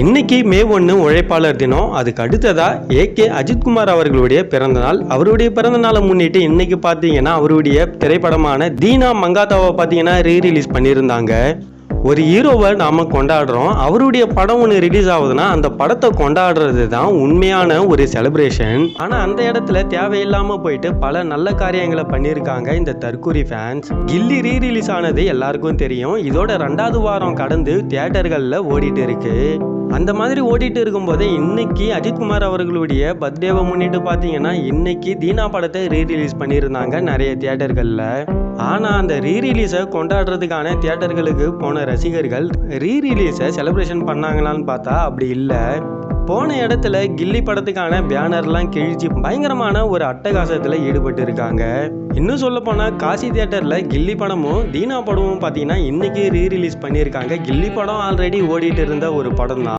இன்னைக்கு மே 1 உழைப்பாளர் தினம். அதுக்கு அடுத்ததா ஏகே அஜித்குமார் அவர்களுடைய பிறந்தநாள். அவருடைய பிறந்தநாளை முன்னிட்டு இன்னைக்கு பார்த்தீங்கன்னா அவருடைய திரைப்படமான தீனா மங்காத்தாவை பார்த்தீங்கன்னா ரீரிலீஸ் பண்ணியிருந்தாங்க. ஒரு ஹீரோவை நாம கொண்டாடுறோம், அவருடைய படம் ஒன்று ரிலீஸ் ஆகுதுன்னா அந்த படத்தை கொண்டாடுறது தான் உண்மையான ஒரு செலிப்ரேஷன். ஆனால் அந்த இடத்துல தேவையில்லாமல் போயிட்டு பல நல்ல காரியங்களை பண்ணியிருக்காங்க இந்த தற்கூரி ஃபேன்ஸ். கில்லி ரீரிலீஸ் ஆனது எல்லாருக்கும் தெரியும். இதோட 2வது வாரம் கடந்து தியேட்டர்களில் ஓடிட்டு இருக்கு. அந்த மாதிரி ஓடிட்டு இருக்கும்போதே இன்னைக்கு அஜித்குமார் அவர்களுடைய பர்த்டேவை முன்னிட்டு பார்த்தீங்கன்னா இன்னைக்கு தீனா படத்தை ரீரிலீஸ் பண்ணியிருந்தாங்க நிறைய தியேட்டர்களில். ஆனால் அந்த ரீரிலீஸை கொண்டாடுறதுக்கான தியேட்டர்களுக்கு போன ரசிகர்கள் ரீரிலீஸை செலிப்ரேஷன் பண்ணாங்களான்னு பார்த்தா அப்படி இல்லை. போன இடத்துல கில்லி படத்துக்கான பேனர்லாம் கிழிச்சு பயங்கரமான ஒரு அட்டகாசத்தில் ஈடுபட்டு இருக்காங்க. இன்னும் சொல்ல போனால் காசி தியேட்டரில் கில்லி படமும் தீனா படமும் பார்த்தீங்கன்னா இன்னைக்கு ரீரிலீஸ் பண்ணியிருக்காங்க. கில்லி படம் ஆல்ரெடி ஓடிட்டு இருந்த ஒரு படம் தான்.